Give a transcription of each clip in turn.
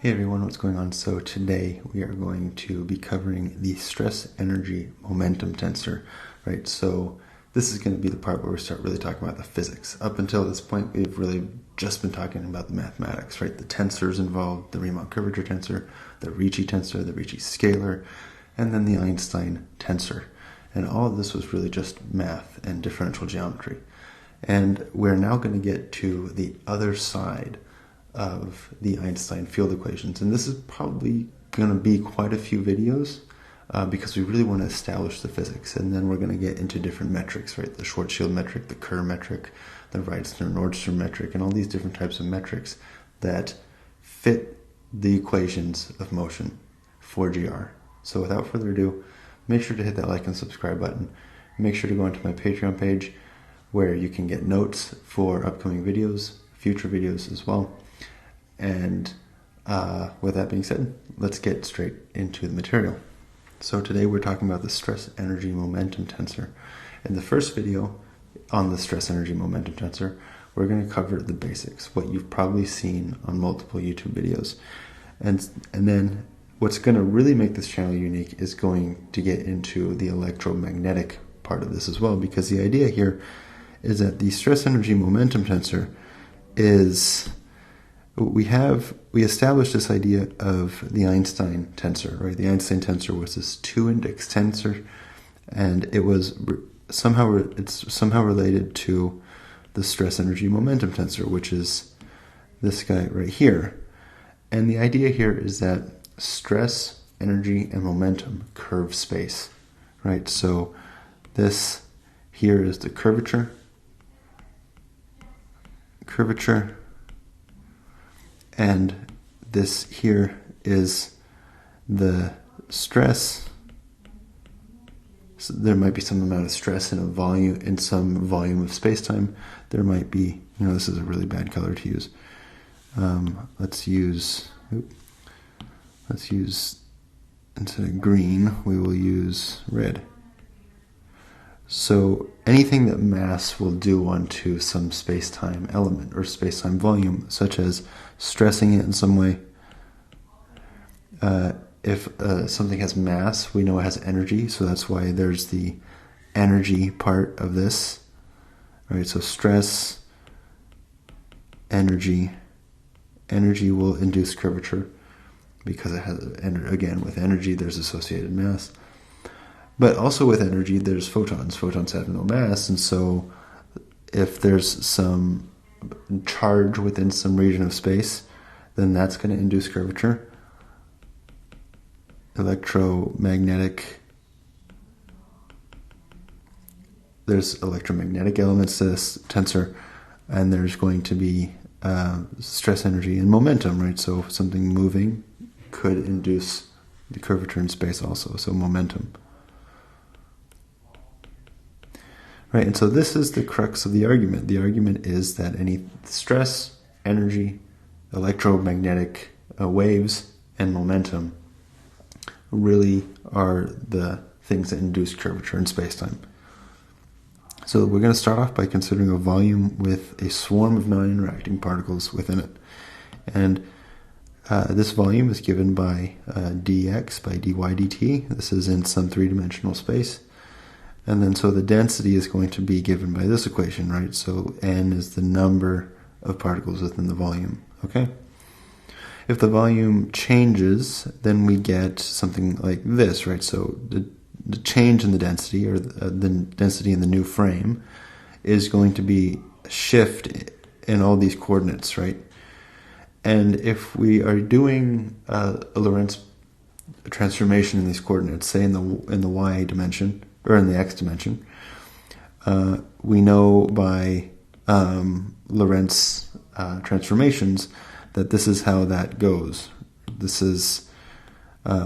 Hey everyone, what's going on? So today we are going to be covering the stress energy momentum tensor, right? So this is going to be the part where we start really talking about the physics. Up until this point, we've really just been talking about the mathematics, right? The tensors involved, the Riemann curvature tensor, the Ricci tensor, the Ricci scalar, and then the Einstein tensor. And all of this was really just math and differential geometry. And we're now going to get to the other side of the Einstein field equations. And this is probably going to be quite a few videos because we really want to establish the physics. And then we're going to get into different metrics, right? The Schwarzschild metric, the Kerr metric, the Reitsner-Nordstrom metric, and all these different types of metrics that fit the equations of motion for GR. So without further ado, make sure to hit that like and subscribe button. Make sure to go onto my Patreon page where you can get notes for upcoming videos, future videos as well. And with that being said, let's get straight into the material. So today we're talking about the stress energy momentum tensor. In the first video on the stress energy momentum tensor, we're going to cover the basics, what you've probably seen on multiple YouTube videos. And then what's going to really make this channel unique is going to get into the electromagnetic part of this as well, because the idea here is that the stress energy momentum tensor is... We established this idea of the Einstein tensor, right? The Einstein tensor was this two-index tensor, and it's somehow related to the stress energy momentum tensor, which is this guy right here. And the idea here is that stress, energy, and momentum curve space, right? So this here is the curvature, and this here is the stress. So there might be some amount of stress in some volume of space-time. There might be, this is a really bad color to use. Let's use, instead of green, we will use red. So anything that mass will do onto some space-time element or space-time volume, such as stressing it in some way. If something has mass, we know it has energy, so that's why there's the energy part of this. Right? So stress, energy will induce curvature because it has, again, with energy there's associated mass. But also with energy, there's photons. Photons have no mass, and so if there's some charge within some region of space, then that's going to induce curvature. Electromagnetic. There's electromagnetic elements to this tensor, and there's going to be stress energy and momentum, right? So something moving could induce the curvature in space also, so momentum. Right, and so this is the crux of the argument. The argument is that any stress, energy, electromagnetic waves, and momentum really are the things that induce curvature in space-time. So we're going to start off by considering a volume with a swarm of non-interacting particles within it. And this volume is given by dx by dy dt. This is in some three-dimensional space. And then so the density is going to be given by this equation, right? So n is the number of particles within the volume, okay? If the volume changes, then we get something like this, right? So the change in the density, or the density in the new frame, is going to be a shift in all these coordinates, right? And if we are doing a Lorentz transformation in these coordinates, say in the y dimension, or in the x dimension, we know by Lorentz transformations that this is how that goes. This is,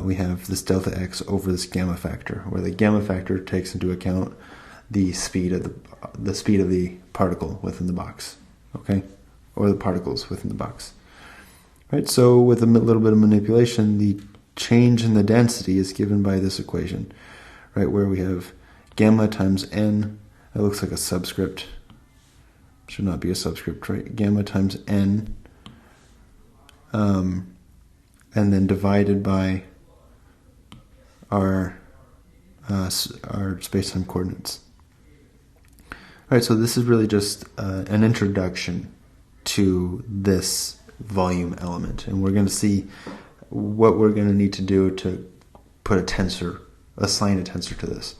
we have this delta x over this gamma factor, where the gamma factor takes into account the speed of the particle within the box, okay, or the particles within the box, right? So with a little bit of manipulation, the change in the density is given by this equation, right, where we have gamma times n. That looks like a subscript. Should not be a subscript, right? Gamma times n and then divided by our space-time coordinates. All right, so this is really just an introduction to this volume element, and we're going to see what we're going to need to do to put a tensor, assign a tensor to this.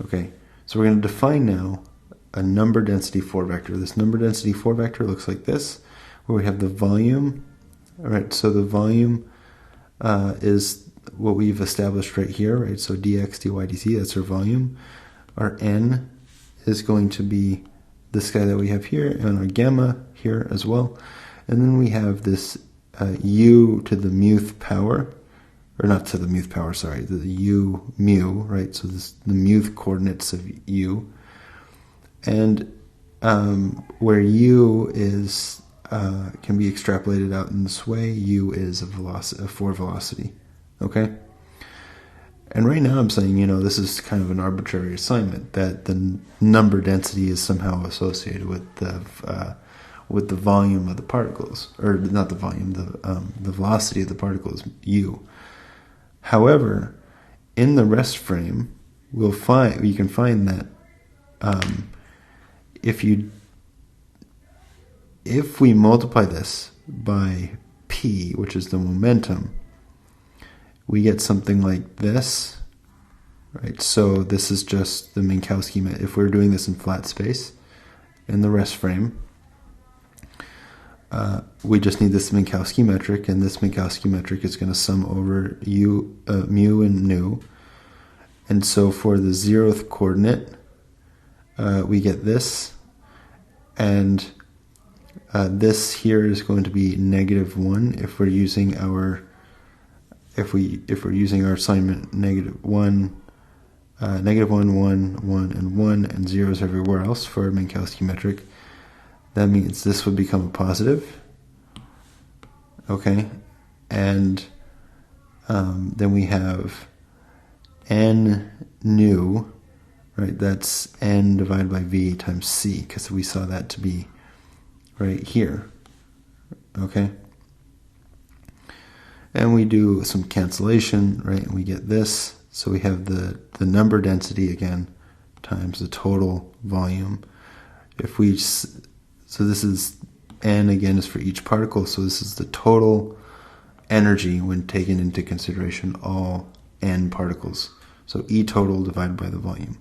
Okay, so we're going to define now a number density 4 vector. This number density 4 vector looks like this, where we have the volume. All right, so the volume is what we've established right here, right? So dx, dy, dt, that's our volume. Our n is going to be this guy that we have here, and our gamma here as well. And then we have this u to the muth power, or not to the muth power, sorry, the u mu, right? So this the muth coordinates of u. And where u is can be extrapolated out in this way, u is a velocity, a forward velocity, okay? And right now I'm saying, this is kind of an arbitrary assignment, that the number density is somehow associated with the volume of the particles, or not the volume, the velocity of the particles, u. However, in the rest frame, you can find that if we multiply this by p, which is the momentum, we get something like this, right? So this is just the Minkowski metric. If we're doing this in flat space, in the rest frame, we just need this Minkowski metric, and this Minkowski metric is going to sum over mu and nu. And so for the 0th coordinate, we get this, and this here is going to be -1 if we're using our assignment -1, -1, 1, and 1, and zeros everywhere else for a Minkowski metric. That means this would become a positive, okay? And then we have n nu, right? That's n divided by v times c, because we saw that to be right here, okay? And we do some cancellation, right? And we get this. So we have the number density again times the total volume. So this is n again is for each particle. So this is the total energy when taken into consideration all n particles. So E total divided by the volume.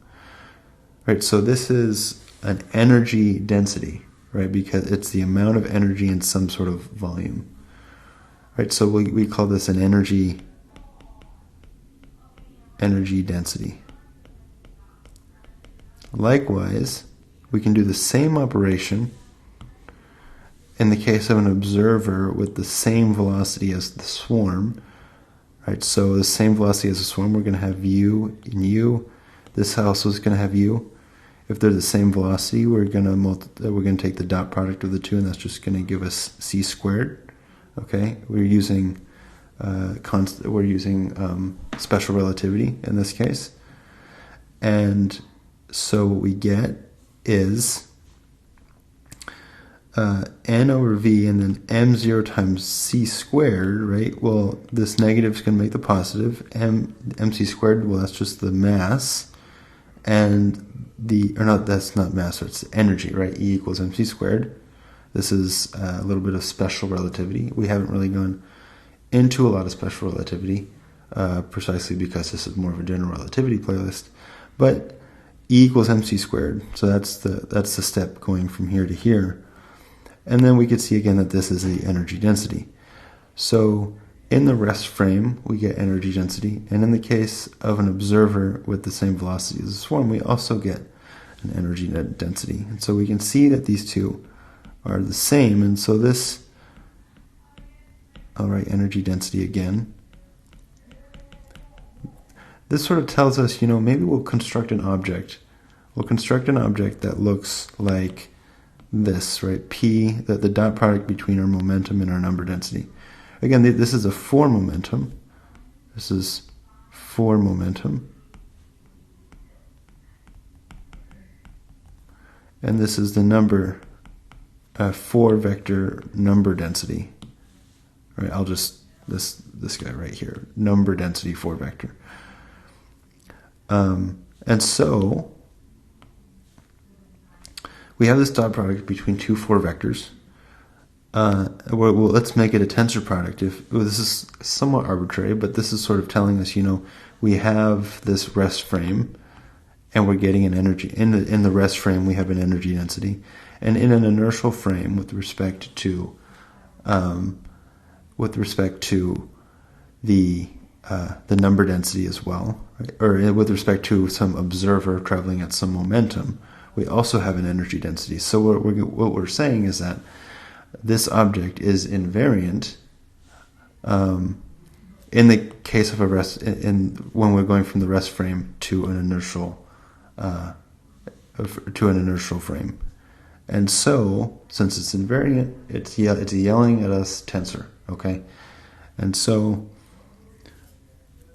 Right, so this is an energy density, right? Because it's the amount of energy in some sort of volume. Right, so we call this an energy density. Likewise, we can do the same operation in the case of an observer with the same velocity as the swarm. Right, so the same velocity as the swarm, we're going to have u and u. This also is going to have u. If they're the same velocity, we're going to take the dot product of the two, and that's just going to give us c squared. Okay, we're using special relativity in this case, and so what we get is n over v, and then m0 times c squared, right? Well, this negative is going to make the positive. Mc squared, well, that's just the mass, and that's not mass, it's energy, right? E equals mc squared. This is a little bit of special relativity. We haven't really gone into a lot of special relativity, precisely because this is more of a general relativity playlist. But E equals mc squared, so that's the step going from here to here. And then we could see again that this is the energy density. So in the rest frame, we get energy density, and in the case of an observer with the same velocity as a swarm, we also get an energy density. And so we can see that these two are the same, and so this, I'll write energy density again. This sort of tells us, maybe we'll construct an object. We'll construct an object that looks like this, right? P, the dot product between our momentum and our number density. Again, this is a 4 momentum. This is 4 momentum. And this is the number 4 vector number density. Right, I'll just this guy right here, number density 4 vector. And so we have this dot product between two 4 vectors. Well, let's make it a tensor product. This is somewhat arbitrary, but this is sort of telling us, we have this rest frame, and we're getting an energy in the rest frame. We have an energy density, and in an inertial frame, with respect to the number density as well, right? Or with respect to some observer traveling at some momentum, we also have an energy density. So what we're saying is that this object is invariant in the case of a rest, when we're going from the rest frame to an inertial frame. And so, since it's invariant, it's yelling at us tensor, okay? And so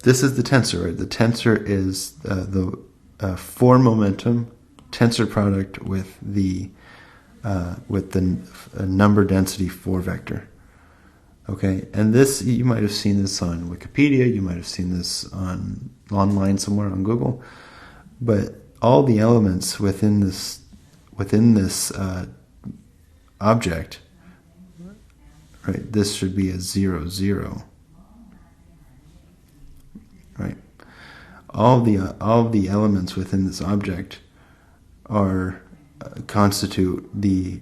this is the tensor, right? The tensor is the 4 momentum tensor product with the number density 4 vector. Okay, and this, you might have seen this on Wikipedia, you might have seen this online somewhere on Google, but all the elements within this object, right? This should be a 0, 0. Right? All the elements within this object are constitute the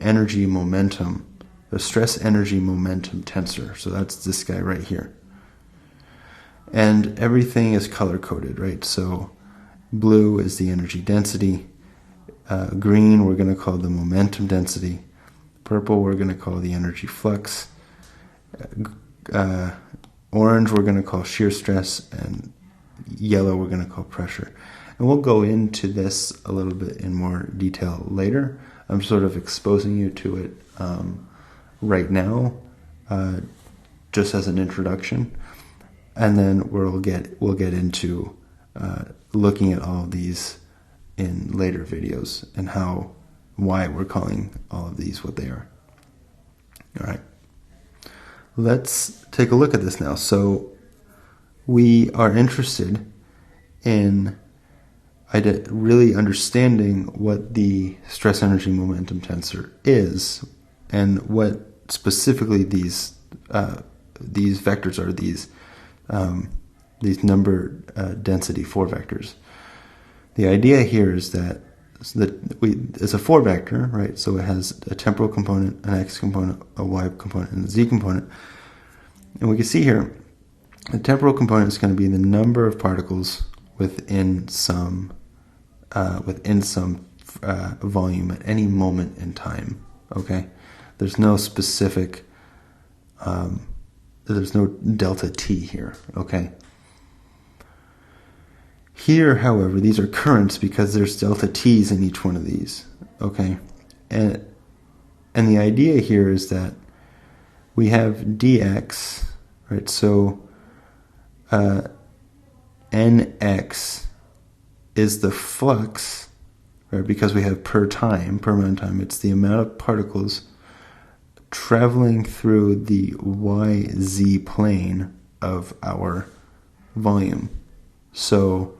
energy momentum, the stress energy momentum tensor. So that's this guy right here. And everything is color coded, right? So blue is the energy density. Green we're going to call the momentum density. Purple we're going to call the energy flux. Orange we're going to call shear stress, and yellow we're going to call pressure. And we'll go into this a little bit in more detail later. I'm sort of exposing you to it right now, just as an introduction, and then we'll get into looking at all of these in later videos and why we're calling all of these what they are. All right. Let's take a look at this now. So we are interested in really understanding what the stress energy momentum tensor is, and what specifically these vectors are. These number density 4 vectors. The idea here is that it's a 4 vector, right? So it has a temporal component, an x component, a y component, and a z component. And we can see here, the temporal component is going to be the number of particles within some volume at any moment in time. Okay, there's no specific, there's no delta t here. Okay. Here, however, these are currents because there's delta t's in each one of these. Okay, and the idea here is that we have dx, right? So nx is the flux, right? Because we have per amount of time, it's the amount of particles traveling through the yz plane of our volume. So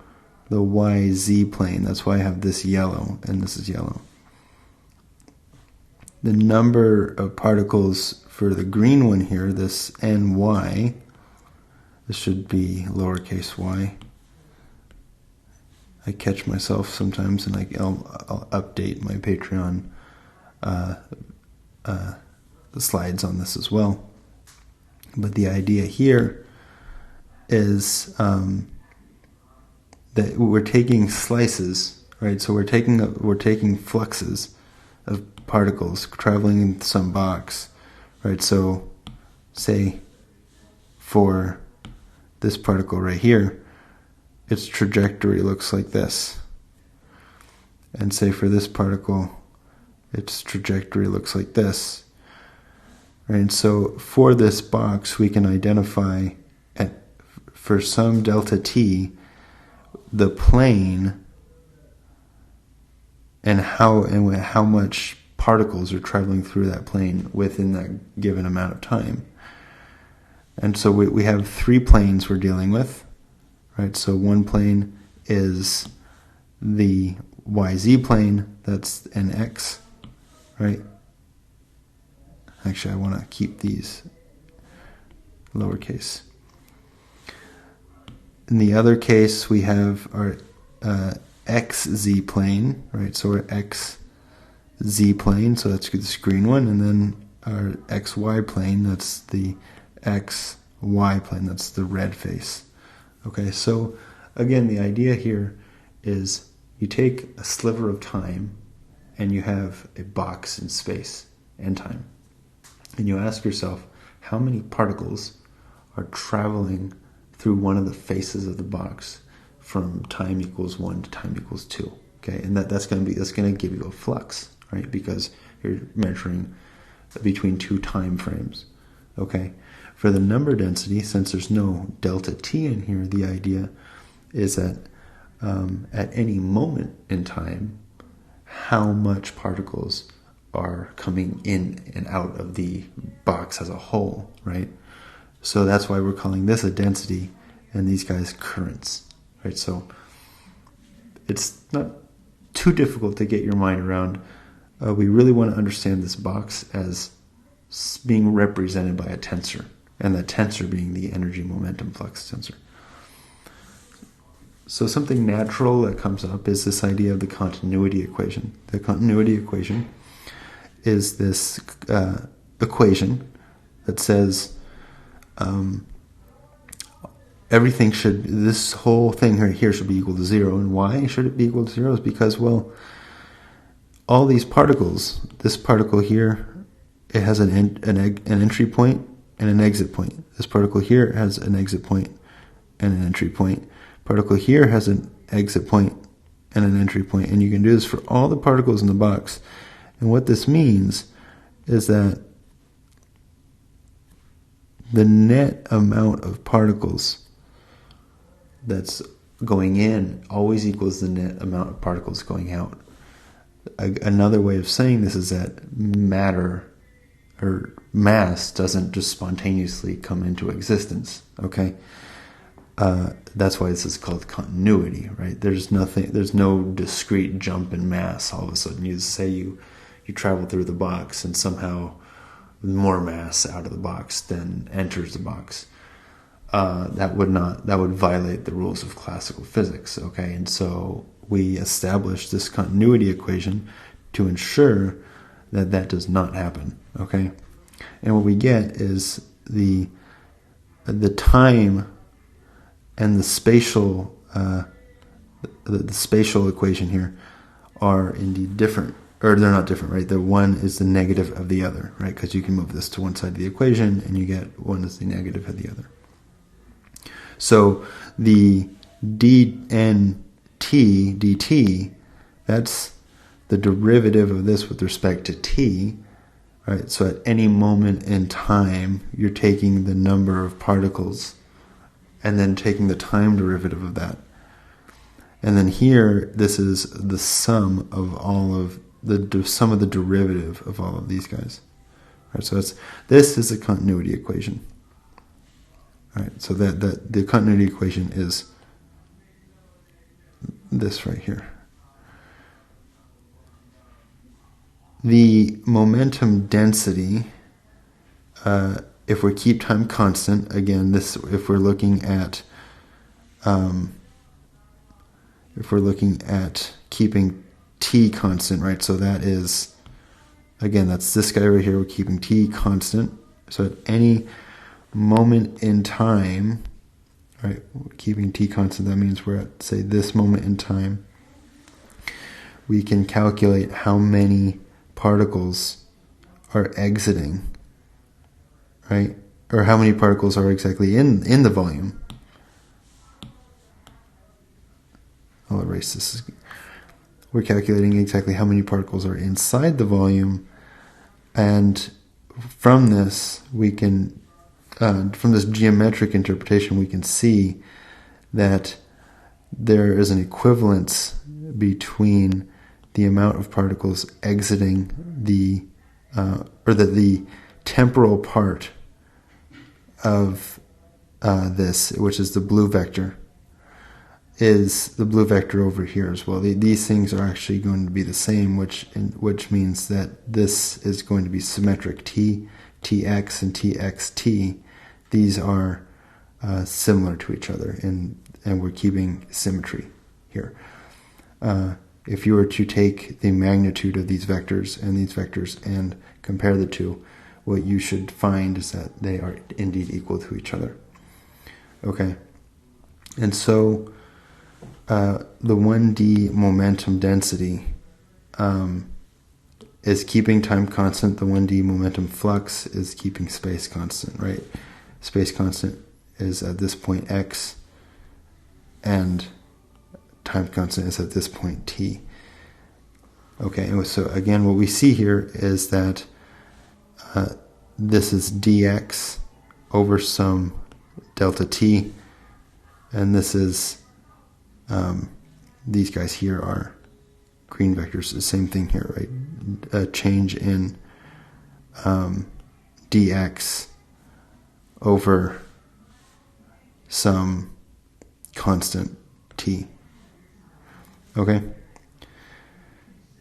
the yz plane, that's why I have this yellow and this is yellow. The number of particles for the green one here, this ny, this should be lowercase y. I catch myself sometimes, and I'll update my Patreon the slides on this as well. But the idea here is that we're taking slices, right? So we're taking fluxes of particles traveling in some box, right? So say for this particle right here, its trajectory looks like this. And say for this particle, its trajectory looks like this. Right? And so for this box, we can identify for some delta t, the plane and how much particles are traveling through that plane within that given amount of time. And so we have three planes we're dealing with, right? So one plane is the YZ plane, that's an X, right? Actually, I want to keep these lowercase. In the other case, we have our XZ plane, right? So our XZ plane, so that's the green one, and then our XY plane, that's the XY plane, that's the red face. Okay, so again, the idea here is you take a sliver of time and you have a box in space and time. And you ask yourself, how many particles are traveling through one of the faces of the box from time equals 1 to time equals 2? Okay, and that's going to give you a flux, right? Because you're measuring between two time frames. Okay, for the number density, since there's no delta t in here, the idea is that at any moment in time, how much particles are coming in and out of the box as a whole, right? So that's why we're calling this a density and these guys currents, right? So it's not too difficult to get your mind around. We really want to understand this box as being represented by a tensor, and that tensor being the energy momentum flux tensor. So something natural that comes up is this idea of the continuity equation. The continuity equation is this equation that says this whole thing right here should be equal to 0. And why should it be equal to 0? Is because, well, all these particles, this particle here, it has an entry point and an exit point. This particle here has an exit point and an entry point. Particle here has an exit point and an entry point. And you can do this for all the particles in the box. And what this means is that the net amount of particles that's going in always equals the net amount of particles going out. Another way of saying this is that matter or mass doesn't just spontaneously come into existence, okay? That's why this is called continuity, right? There's no discrete jump in mass. All of a sudden you say you travel through the box and somehow more mass out of the box than enters the box. That would violate the rules of classical physics, okay? And so we established this continuity equation to ensure that that does not happen, okay? And what we get is the time and the spatial the spatial equation here are indeed different, or they're not different, right? The one is the negative of the other, right? Because you can move this to one side of the equation and you get one is the negative of the other. So the dNt dt, that's the derivative of this with respect to t, right? So at any moment in time, you're taking the number of particles and then taking the time derivative of that. And then here, this is the sum of all of the sum of the derivative of all of these guys. Right, so this is a continuity equation. All right, so that the continuity equation is this right here. The momentum density, if we keep time constant, again, if we're looking at keeping t constant, right? So that is, again, that's this guy right here. We're keeping t constant. So at any moment in time, right, we're keeping t constant, that means we're at, say, this moment in time, we can calculate how many particles are exiting, right? Or how many particles are exactly in the volume. I'll erase this. We're calculating exactly how many particles are inside the volume, and from this we can, from this geometric interpretation, we can see that there is an equivalence between the amount of particles exiting the temporal part of this, which is the blue vector, is the blue vector over here as well. These things are actually going to be the same, which means that this is going to be symmetric. Tx and txt, these are similar to each other, and we're keeping symmetry here. If you were to take the magnitude of these vectors and compare the two, what you should find is that they are indeed equal to each other. Okay, and so the 1D momentum density is keeping time constant. The 1D momentum flux is keeping space constant, right? Space constant is at this point x, and time constant is at this point t. Okay, and so again, what we see here is that this is dx over some delta t, and this is these guys here are green vectors. The same thing here, right? A change in dx over some constant t. Okay?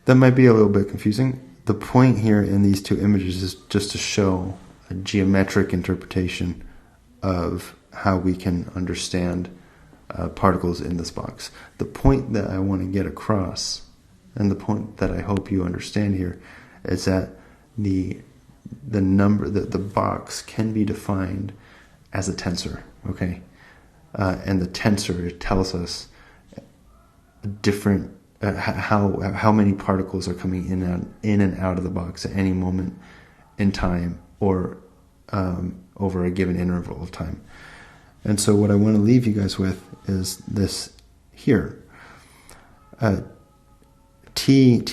That might be a little bit confusing. The point here in these two images is just to show a geometric interpretation of how we can understand particles in this box. The point that I want to get across, and the point that I hope you understand here, is that the box can be defined as a tensor, okay? And the tensor tells us different how many particles are coming in and out of the box at any moment in time, or over a given interval of time. And so what I want to leave you guys with is this here. T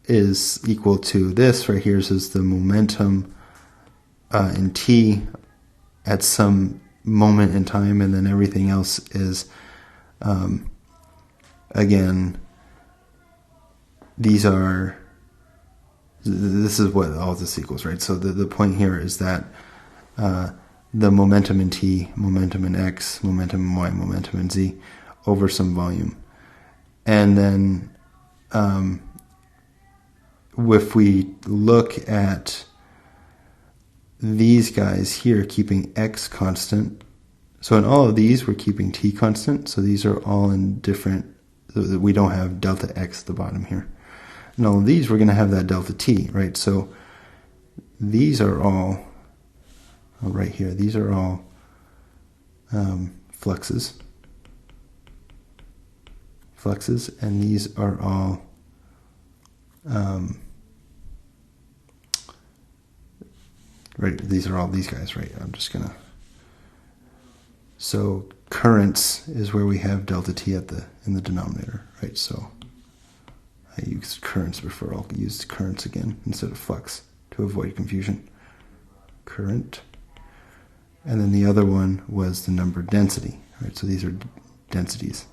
is equal to this right here. This is the momentum in t at some moment in time, and then everything else is, again, this is what all this equals, right? So the point here is that the momentum in t, momentum in x, momentum in y, momentum in z over some volume. And then if we look at these guys here keeping x constant, so in all of these we're keeping t constant, so these are all in different, we don't have delta x at the bottom here. In all of these we're going to have that delta t, right? So these are all, right here, these are all fluxes, and these are all right, these are all these guys, right? I'm just gonna, so currents is where we have delta t in the denominator, right? So I used currents before, I'll use currents again instead of flux to avoid confusion. Current. And then the other one was the number density, right? So these are densities.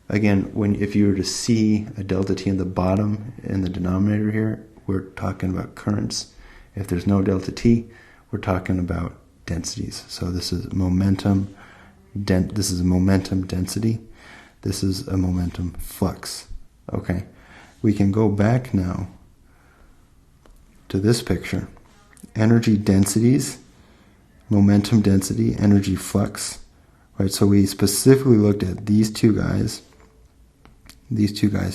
Again, if you were to see a delta t in the bottom in the denominator here, we're talking about currents. If there's no delta t, we're talking about densities. So this is momentum, this is a momentum density. This is a momentum flux. Okay, we can go back now to this picture. Energy densities, momentum density, energy flux. Right, so we specifically looked at these two guys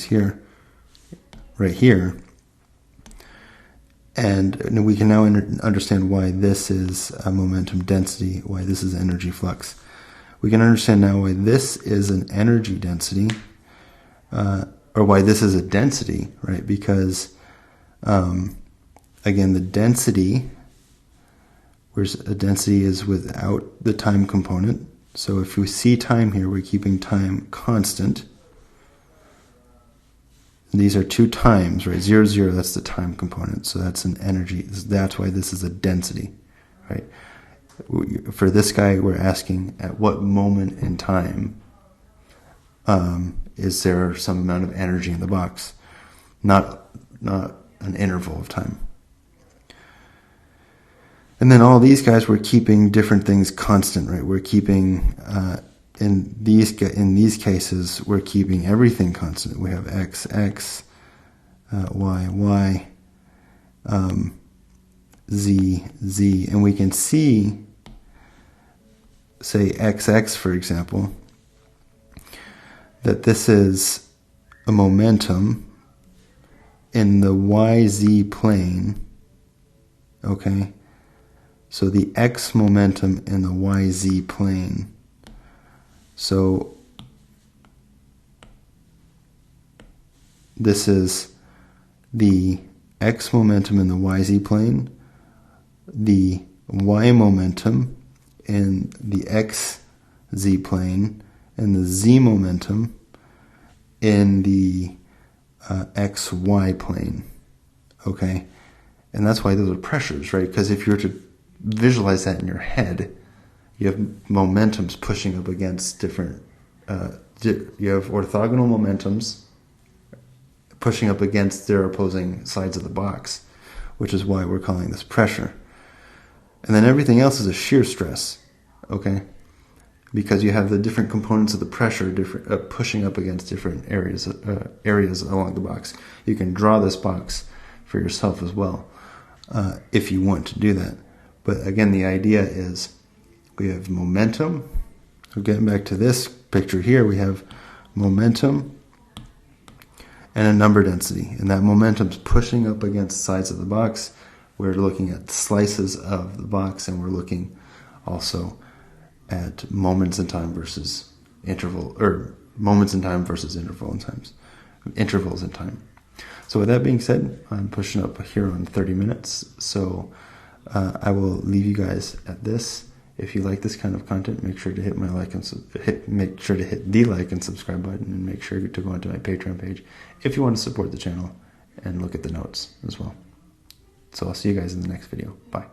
here, right here, and we can now understand why this is a momentum density, why this is energy flux. We can understand now why this is an energy density, or why this is a density, right? Because, again, the density, whereas a density is without the time component. So if we see time here, we're keeping time constant. These are two times, right? 0, 0, that's the time component. So that's an energy. That's why this is a density, right? For this guy, we're asking at what moment in time is there some amount of energy in the box? not an interval of time. And then all these guys, we're keeping different things constant, right? We're keeping, in these cases, we're keeping everything constant. We have x, x, y, y, z, z. And we can see, say, xx, for example, that this is a momentum in the yz plane, okay? So the x momentum in the yz plane. So this is the x momentum in the yz plane, the y momentum in the xz plane, and the z momentum in the xy plane, okay? And that's why those are pressures, right? Because if you were to visualize that in your head, you have momentums pushing up against different, you have orthogonal momentums pushing up against their opposing sides of the box, which is why we're calling this pressure. And then everything else is a shear stress, okay? Because you have the different components of the pressure pushing up against different areas along the box. You can draw this box for yourself as well, if you want to do that. But again, the idea is we have momentum. So getting back to this picture here, we have momentum and a number density. And that momentum's pushing up against sides of the box. We're looking at slices of the box, and we're looking also at moments in time versus interval, or moments in time versus intervals in time. So with that being said, I'm pushing up here on 30 minutes. So I will leave you guys at this. If you like this kind of content, make sure to hit the like and subscribe button, and make sure to go onto my Patreon page if you want to support the channel and look at the notes as well. So I'll see you guys in the next video. Bye.